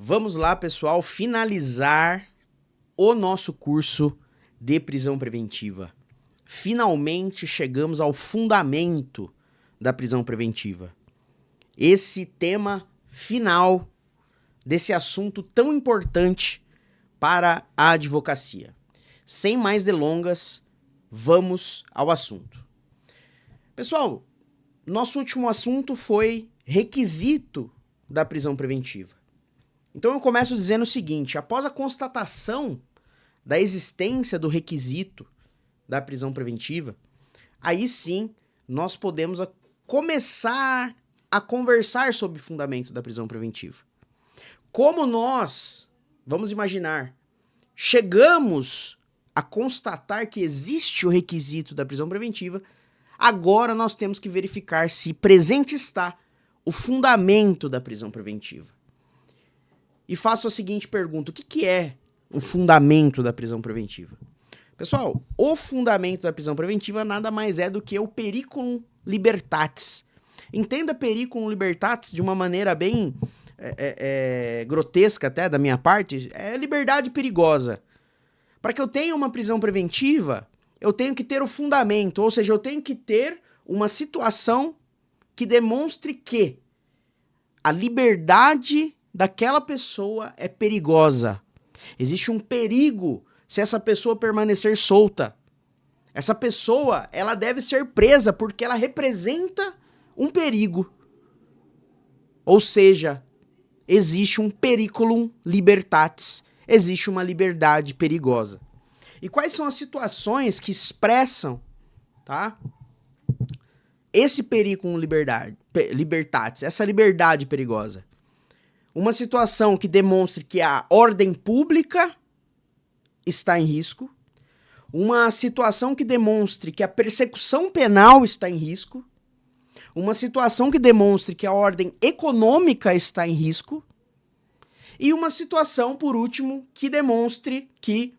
Vamos lá, pessoal, finalizar o nosso curso de prisão preventiva. Finalmente chegamos ao fundamento da prisão preventiva. Esse tema final desse assunto tão importante para a advocacia. Sem mais delongas, vamos ao assunto. Pessoal, nosso último assunto foi requisito da prisão preventiva. Então eu começo dizendo o seguinte: após a constatação da existência do requisito da prisão preventiva, aí sim nós podemos começar a conversar sobre o fundamento da prisão preventiva. Como nós, vamos imaginar, chegamos a constatar que existe o requisito da prisão preventiva, agora nós temos que verificar se presente está o fundamento da prisão preventiva. E faço a seguinte pergunta: o que é o fundamento da prisão preventiva? Pessoal, o fundamento da prisão preventiva nada mais é do que o periculum libertatis. Entenda periculum libertatis de uma maneira bem grotesca até da minha parte, é liberdade perigosa. Para que eu tenha uma prisão preventiva, eu tenho que ter o fundamento, ou seja, eu tenho que ter uma situação que demonstre que a liberdade daquela pessoa é perigosa. Existe um perigo se essa pessoa permanecer solta. Essa pessoa, ela deve ser presa porque ela representa um perigo. Ou seja, existe um periculum libertatis, existe uma liberdade perigosa. E quais são as situações que expressam, tá, esse periculum libertatis, essa liberdade perigosa? Uma situação que demonstre que a ordem pública está em risco, uma situação que demonstre que a persecução penal está em risco, uma situação que demonstre que a ordem econômica está em risco, e uma situação, por último, que demonstre que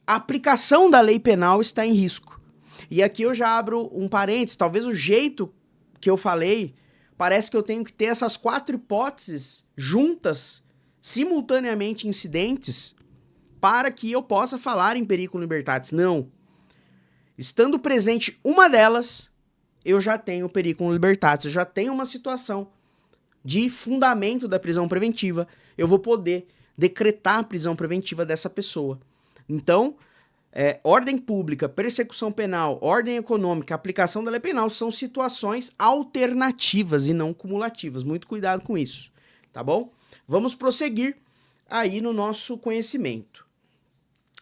a aplicação da lei penal está em risco. E aqui eu já abro um parênteses, talvez o jeito que eu falei, parece que eu tenho que ter essas 4 hipóteses juntas, simultaneamente incidentes, para que eu possa falar em periculum libertatis. Não. Estando presente uma delas, eu já tenho periculum libertatis, eu já tenho uma situação de fundamento da prisão preventiva, eu vou poder decretar a prisão preventiva dessa pessoa. Então, ordem pública, persecução penal, ordem econômica, aplicação da lei penal são situações alternativas e não cumulativas. Muito cuidado com isso, tá bom? Vamos prosseguir aí no nosso conhecimento,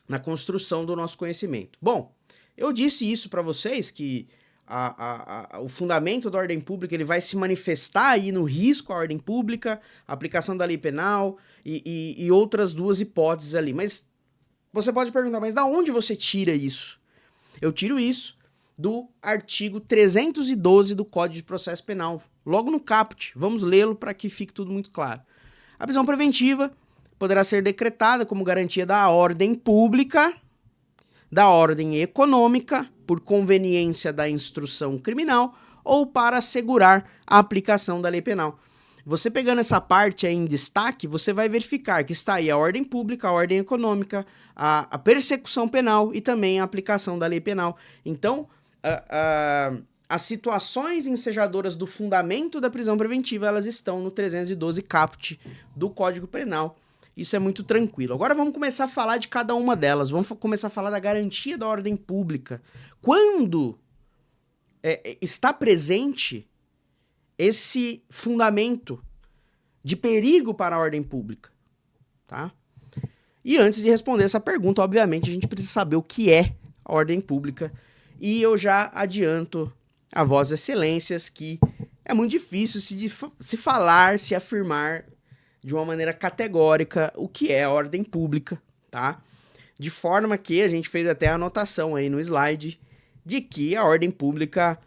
na construção do nosso conhecimento. Bom, eu disse isso para vocês, que o fundamento da ordem pública ele vai se manifestar aí no risco à ordem pública, aplicação da lei penal e outras 2 hipóteses ali. Mas você pode perguntar, mas da onde você tira isso? Eu tiro isso do artigo 312 do Código de Processo Penal, logo no caput. Vamos lê-lo para que fique tudo muito claro. A prisão preventiva poderá ser decretada como garantia da ordem pública, da ordem econômica, por conveniência da instrução criminal ou para assegurar a aplicação da lei penal. Você pegando essa parte aí em destaque, você vai verificar que está aí a ordem pública, a ordem econômica, a persecução penal e também a aplicação da lei penal. Então, as situações ensejadoras do fundamento da prisão preventiva, elas estão no 312 caput do Código Penal. Isso é muito tranquilo. Agora vamos começar a falar de cada uma delas. Vamos começar a falar da garantia da ordem pública. Quando está presente esse fundamento de perigo para a ordem pública, tá? E antes de responder essa pergunta, obviamente, a gente precisa saber o que é a ordem pública. E eu já adianto a vossas excelências que é muito difícil se falar, se afirmar de uma maneira categórica o que é a ordem pública, tá? De forma que a gente fez até a anotação aí no slide de que a ordem pública,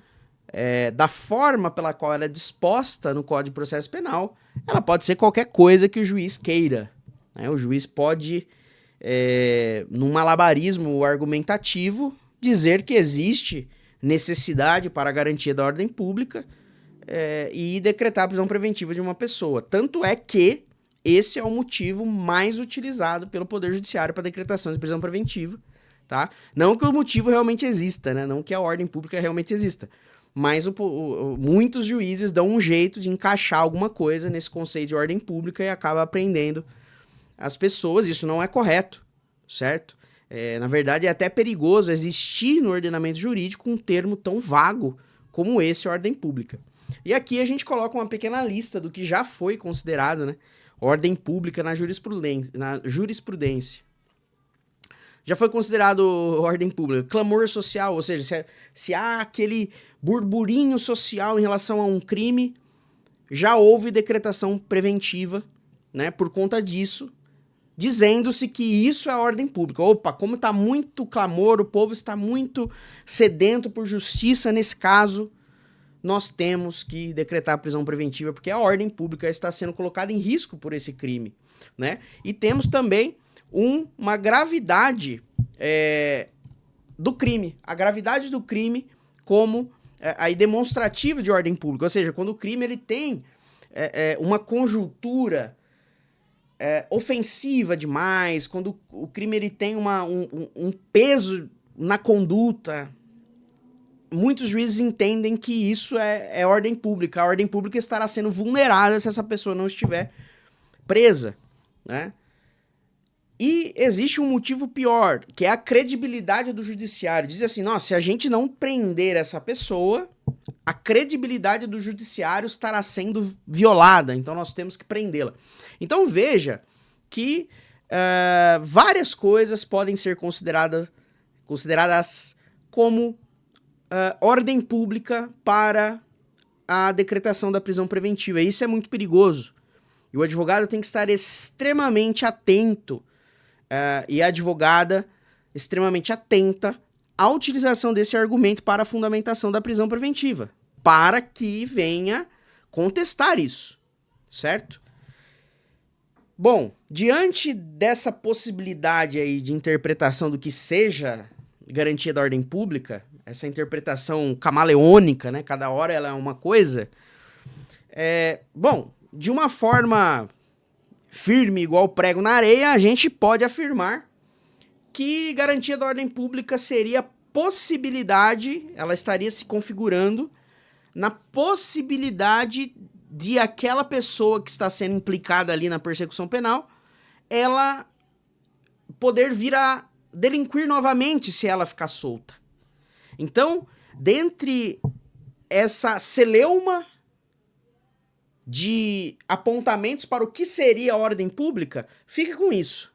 da forma pela qual ela é disposta no Código de Processo Penal, ela pode ser qualquer coisa que o juiz queira, né? O juiz pode, num malabarismo argumentativo, dizer que existe necessidade para a garantia da ordem pública e decretar a prisão preventiva de uma pessoa. Tanto é que esse é o motivo mais utilizado pelo Poder Judiciário para decretação de prisão preventiva, tá? Não que o motivo realmente exista, né? Não que a ordem pública realmente exista, mas muitos juízes dão um jeito de encaixar alguma coisa nesse conceito de ordem pública e acaba prendendo as pessoas. Isso não é correto, certo? Na verdade, é até perigoso existir no ordenamento jurídico um termo tão vago como esse, ordem pública. E aqui a gente coloca uma pequena lista do que já foi considerado, né, ordem pública na jurisprudência. Já foi considerado ordem pública, clamor social, ou seja, se há aquele burburinho social em relação a um crime, já houve decretação preventiva, né, por conta disso, dizendo-se que isso é ordem pública. Opa, como está muito clamor, o povo está muito sedento por justiça nesse caso, nós temos que decretar a prisão preventiva, porque a ordem pública está sendo colocada em risco por esse crime, né? E temos também uma gravidade do crime. A gravidade do crime como aí demonstrativa de ordem pública. Ou seja, quando o crime ele tem uma conjuntura ofensiva demais, quando o crime ele tem um peso na conduta, muitos juízes entendem que isso é ordem pública. A ordem pública estará sendo vulnerada se essa pessoa não estiver presa, né? E existe um motivo pior, que é a credibilidade do judiciário. Diz assim, nossa, se a gente não prender essa pessoa, a credibilidade do judiciário estará sendo violada, então nós temos que prendê-la. Então veja que várias coisas podem ser consideradas como ordem pública para a decretação da prisão preventiva. Isso é muito perigoso. E o advogado tem que estar extremamente atento e a advogada extremamente atenta à utilização desse argumento para a fundamentação da prisão preventiva, para que venha contestar isso, certo? Bom, diante dessa possibilidade aí de interpretação do que seja garantia da ordem pública, essa interpretação camaleônica, né? Cada hora ela é uma coisa. Bom, de uma forma firme, igual prego na areia, a gente pode afirmar que garantia da ordem pública seria possibilidade, ela estaria se configurando na possibilidade de aquela pessoa que está sendo implicada ali na persecução penal, ela poder vir a delinquir novamente se ela ficar solta. Então, dentre essa celeuma de apontamentos para o que seria a ordem pública, fique com isso.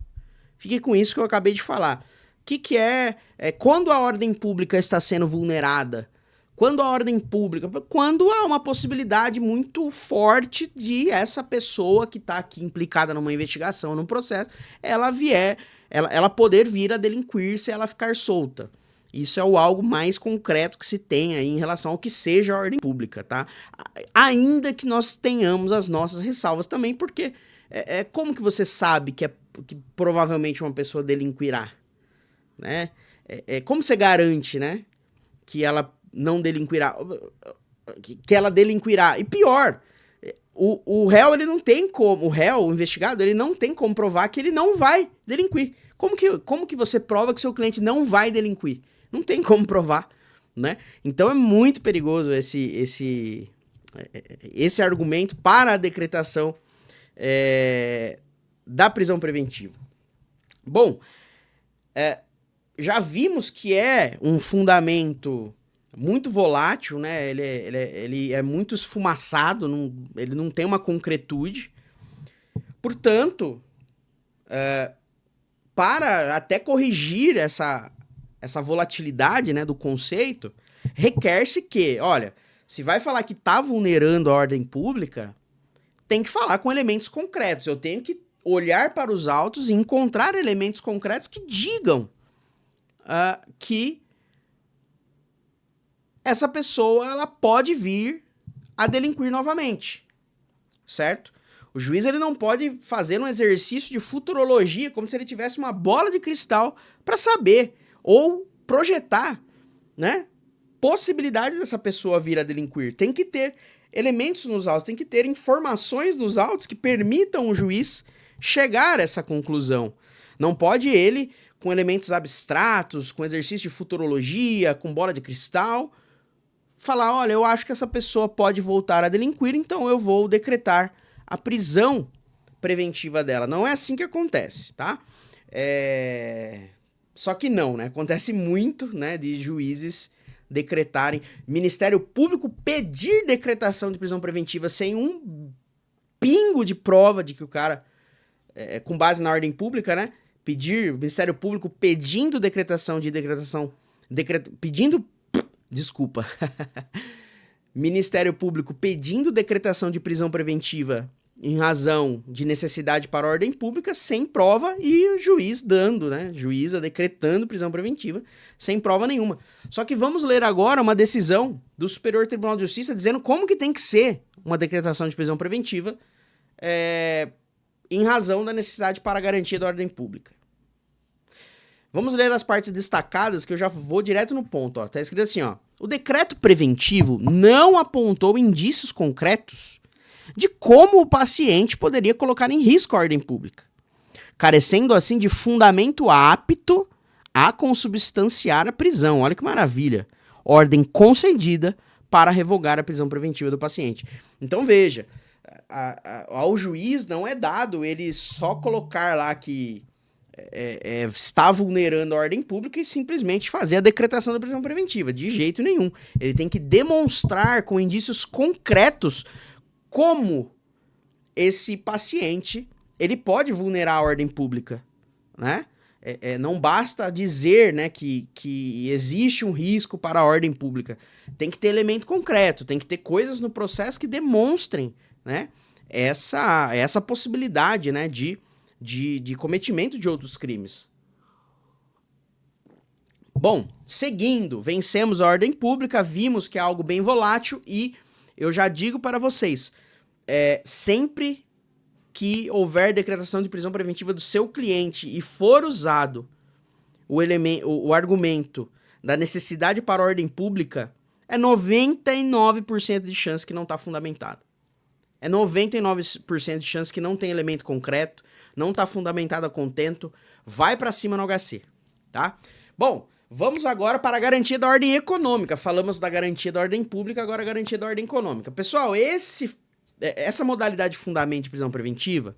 Fique com isso que eu acabei de falar. O que é quando a ordem pública está sendo vulnerada? Quando a ordem pública... Quando há uma possibilidade muito forte de essa pessoa que está aqui implicada numa investigação, num processo, ela poder vir a delinquir se ela ficar solta. Isso é algo mais concreto que se tem aí em relação ao que seja a ordem pública, tá? Ainda que nós tenhamos as nossas ressalvas também, porque como que você sabe que provavelmente uma pessoa delinquirá, né? Como você garante, né, que ela não delinquirá, que ela delinquirá? E pior, o réu, ele não tem como, o investigado, ele não tem como provar que ele não vai delinquir. Como que você prova que seu cliente não vai delinquir? Não tem como provar, né? Então é muito perigoso esse argumento para a decretação da prisão preventiva. Bom, já vimos que é um fundamento muito volátil, né? Ele é muito esfumaçado, ele não tem uma concretude. Portanto, para até corrigir essa volatilidade, né, do conceito, requer-se que, olha, se vai falar que está vulnerando a ordem pública, tem que falar com elementos concretos. Eu tenho que olhar para os autos e encontrar elementos concretos que digam que essa pessoa ela pode vir a delinquir novamente, certo? O juiz ele não pode fazer um exercício de futurologia como se ele tivesse uma bola de cristal para saber ou projetar, né, possibilidade dessa pessoa vir a delinquir. Tem que ter elementos nos autos, tem que ter informações nos autos que permitam o juiz chegar a essa conclusão. Não pode ele, com elementos abstratos, com exercício de futurologia, com bola de cristal, falar, olha, eu acho que essa pessoa pode voltar a delinquir, então eu vou decretar a prisão preventiva dela. Não é assim que acontece, tá? Só que não, né? Acontece muito, né, de juízes decretarem, Ministério Público pedir decretação de prisão preventiva sem um pingo de prova de que o cara, com base na ordem pública, né, Ministério Público pedindo Ministério Público pedindo decretação de prisão preventiva em razão de necessidade para a ordem pública, sem prova, e o juiz dando, né? Juíza decretando prisão preventiva, sem prova nenhuma. Só que vamos ler agora uma decisão do Superior Tribunal de Justiça dizendo como que tem que ser uma decretação de prisão preventiva em razão da necessidade para a garantia da ordem pública. Vamos ler as partes destacadas, que eu já vou direto no ponto. Ó. Tá escrito assim, ó. O decreto preventivo não apontou indícios concretos de como o paciente poderia colocar em risco a ordem pública, carecendo assim de fundamento apto a consubstanciar a prisão. Olha que maravilha. Ordem concedida para revogar a prisão preventiva do paciente. Então veja, ao juiz não é dado ele só colocar lá que está vulnerando a ordem pública e simplesmente fazer a decretação da prisão preventiva. De jeito nenhum. Ele tem que demonstrar com indícios concretos como esse paciente ele pode vulnerar a ordem pública, né? Não basta dizer, né, que existe um risco para a ordem pública. Tem que ter elemento concreto, tem que ter coisas no processo que demonstrem, né, essa possibilidade, né, de cometimento de outros crimes. Bom, seguindo, vencemos a ordem pública, vimos que é algo bem volátil e eu já digo para vocês, sempre que houver decretação de prisão preventiva do seu cliente e for usado o argumento da necessidade para a ordem pública, é 99% de chance que não está fundamentado. É 99% de chance que não tem elemento concreto, não está fundamentado a contento, vai para cima no HC, tá? Bom, vamos agora para a garantia da ordem econômica. Falamos da garantia da ordem pública, agora a garantia da ordem econômica. Pessoal, essa modalidade de fundamento de prisão preventiva,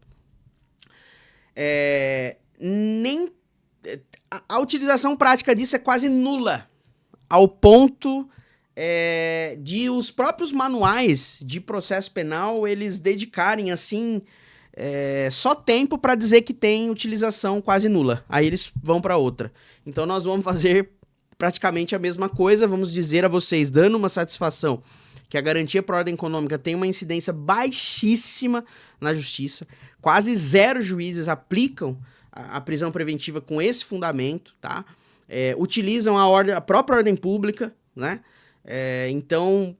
a utilização prática disso é quase nula, ao ponto de os próprios manuais de processo penal eles dedicarem assim só tempo para dizer que tem utilização quase nula. Aí eles vão para outra. Então nós vamos fazer praticamente a mesma coisa, vamos dizer a vocês, dando uma satisfação, que a garantia para a ordem econômica tem uma incidência baixíssima na justiça, quase zero juízes aplicam a prisão preventiva com esse fundamento, tá? Utilizam a própria ordem pública, né? Então,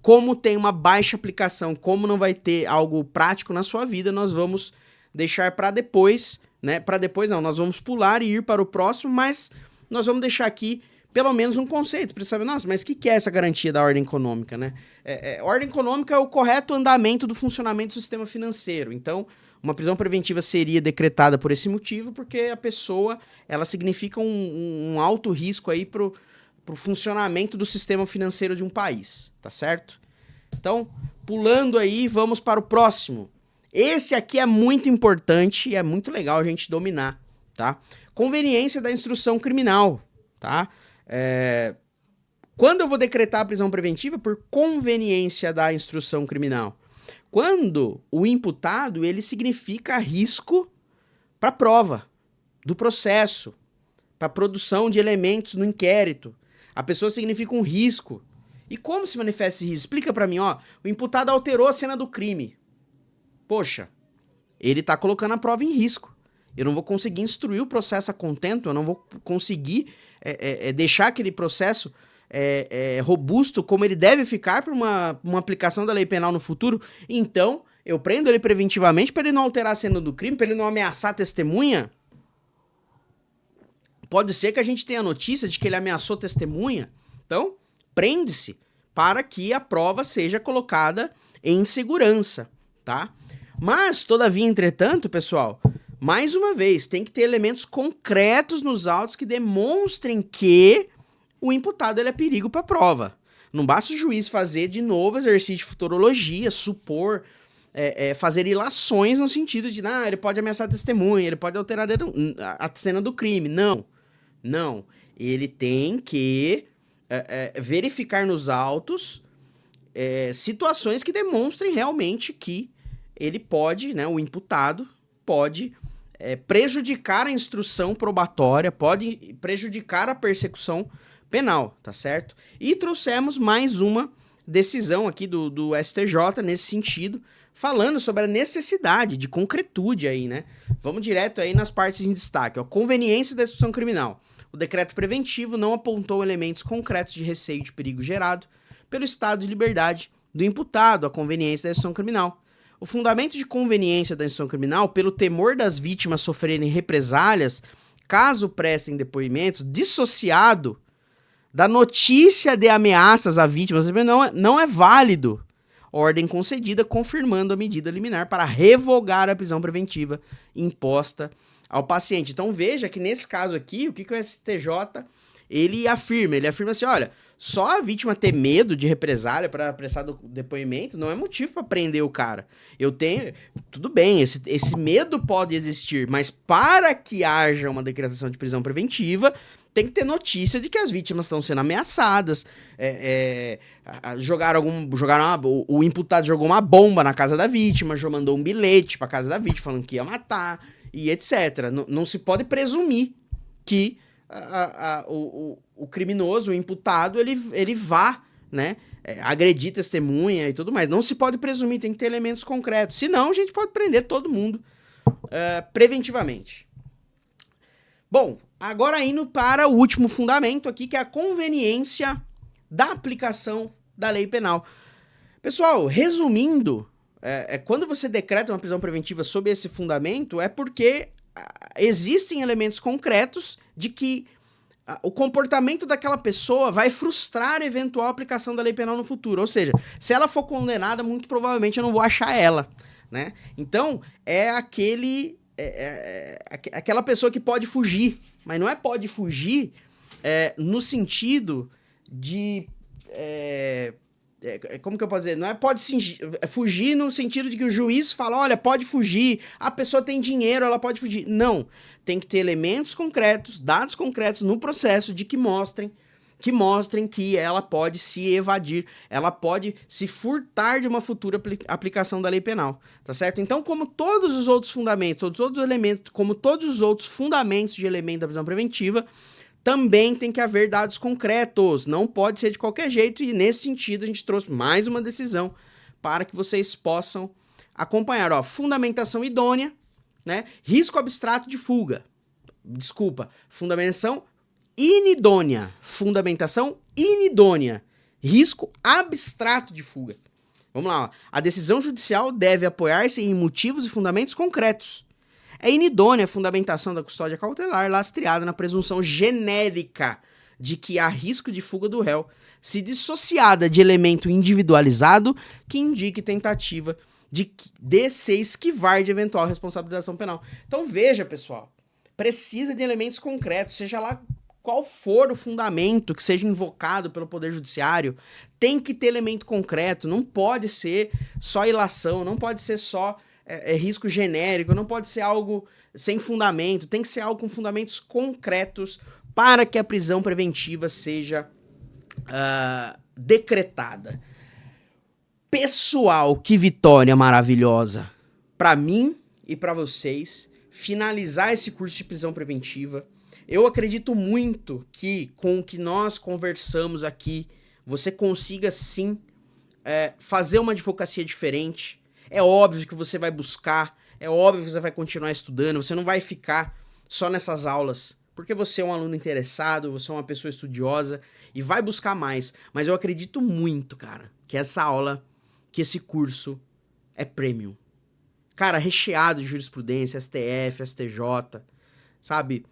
como tem uma baixa aplicação, como não vai ter algo prático na sua vida, nós vamos deixar para depois, né? Para depois não, nós vamos pular e ir para o próximo, mas nós vamos deixar aqui pelo menos um conceito, para saber, nossa, mas o que é essa garantia da ordem econômica, né? Ordem econômica é o correto andamento do funcionamento do sistema financeiro. Então, uma prisão preventiva seria decretada por esse motivo, porque a pessoa, ela significa um alto risco aí pro funcionamento do sistema financeiro de um país, tá certo? Então, pulando aí, vamos para o próximo. Esse aqui é muito importante e é muito legal a gente dominar, tá? Conveniência da instrução criminal, tá? Quando eu vou decretar a prisão preventiva? Por conveniência da instrução criminal. Quando o imputado, ele significa risco para a prova do processo, para a produção de elementos no inquérito. A pessoa significa um risco. E como se manifesta esse risco? Explica para mim, ó. O imputado alterou a cena do crime. Poxa, ele está colocando a prova em risco. Eu não vou conseguir instruir o processo a contento, eu não vou conseguir deixar aquele processo robusto como ele deve ficar para uma aplicação da lei penal no futuro. Então, eu prendo ele preventivamente para ele não alterar a cena do crime, para ele não ameaçar a testemunha. Pode ser que a gente tenha notícia de que ele ameaçou testemunha. Então, prende-se para que a prova seja colocada em segurança, tá? Mas, todavia, entretanto, pessoal, mais uma vez, tem que ter elementos concretos nos autos que demonstrem que o imputado ele é perigo para a prova. Não basta o juiz fazer de novo exercício de futurologia, supor, fazer ilações no sentido de, ele pode ameaçar a testemunha, ele pode alterar a cena do crime. Não. Não. Ele tem que verificar nos autos situações que demonstrem realmente que ele pode, né, o imputado pode prejudicar a instrução probatória, pode prejudicar a persecução penal, tá certo? E trouxemos mais uma decisão aqui do STJ nesse sentido, falando sobre a necessidade de concretude aí, né? Vamos direto aí nas partes em destaque, ó. Conveniência da instrução criminal. O decreto preventivo não apontou elementos concretos de receio de perigo gerado pelo estado de liberdade do imputado à conveniência da instrução criminal. O fundamento de conveniência da instrução criminal, pelo temor das vítimas sofrerem represálias caso prestem depoimentos, dissociado da notícia de ameaças à vítima, não é válido. Ordem concedida confirmando a medida liminar para revogar a prisão preventiva imposta ao paciente. Então veja que nesse caso aqui, o que o STJ ele afirma? Ele afirma assim, olha, só a vítima ter medo de represália para prestar depoimento não é motivo para prender o cara. Tudo bem, esse medo pode existir, mas para que haja uma decretação de prisão preventiva, tem que ter notícia de que as vítimas estão sendo ameaçadas, o imputado jogou uma bomba na casa da vítima, mandou um bilhete para casa da vítima falando que ia matar, e etc. Não se pode presumir que o criminoso, o imputado, ele vá, né, agredir testemunha e tudo mais. Não se pode presumir, tem que ter elementos concretos. Senão, a gente pode prender todo mundo preventivamente. Bom, agora indo para o último fundamento aqui, que é a conveniência da aplicação da lei penal. Pessoal, resumindo, quando você decreta uma prisão preventiva sob esse fundamento, é porque existem elementos concretos de que o comportamento daquela pessoa vai frustrar a eventual aplicação da lei penal no futuro. Ou seja, se ela for condenada, muito provavelmente eu não vou achar ela, né? Então, aquela pessoa que pode fugir, mas não pode fugir no sentido de... como que eu posso dizer? Não pode fugir no sentido de que o juiz fala, olha, pode fugir, a pessoa tem dinheiro, ela pode fugir. Não, tem que ter elementos concretos, dados concretos no processo de que mostrem que ela pode se evadir, ela pode se furtar de uma futura aplicação da lei penal, tá certo? Então, como todos os outros fundamentos, todos os outros elementos, como todos os outros fundamentos de elemento da prisão preventiva, também tem que haver dados concretos, não pode ser de qualquer jeito, e nesse sentido a gente trouxe mais uma decisão para que vocês possam acompanhar. Ó, fundamentação idônea, né? Risco abstrato de fuga. Desculpa, fundamentação inidônea. Fundamentação inidônea. Risco abstrato de fuga. Vamos lá, ó. A decisão judicial deve apoiar-se em motivos e fundamentos concretos. É inidônea a fundamentação da custódia cautelar lastreada na presunção genérica de que há risco de fuga do réu, se dissociada de elemento individualizado que indique tentativa de se esquivar de eventual responsabilização penal. Então veja, pessoal, precisa de elementos concretos, seja lá qual for o fundamento que seja invocado pelo Poder Judiciário, tem que ter elemento concreto, não pode ser só ilação, não pode ser só risco genérico, não pode ser algo sem fundamento, tem que ser algo com fundamentos concretos para que a prisão preventiva seja decretada. Pessoal, que vitória maravilhosa para mim e para vocês finalizar esse curso de prisão preventiva. Eu acredito muito que com o que nós conversamos aqui, você consiga sim fazer uma advocacia diferente. É óbvio que você vai buscar, é óbvio que você vai continuar estudando, você não vai ficar só nessas aulas, porque você é um aluno interessado, você é uma pessoa estudiosa e vai buscar mais. Mas eu acredito muito, cara, que essa aula, que esse curso é premium. Cara, recheado de jurisprudência, STF, STJ, sabe?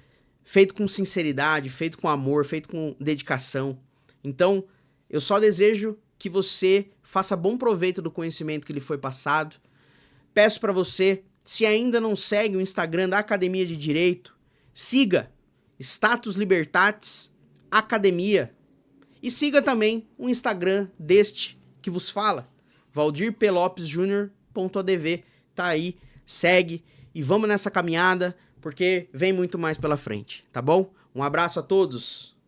Feito com sinceridade, feito com amor, feito com dedicação. Então, eu só desejo que você faça bom proveito do conhecimento que lhe foi passado. Peço para você, se ainda não segue o Instagram da Academia de Direito, siga Status Libertatis Academia. E siga também o Instagram deste que vos fala, valdirplopesjr.adv. Tá aí, segue e vamos nessa caminhada, porque vem muito mais pela frente, tá bom? Um abraço a todos!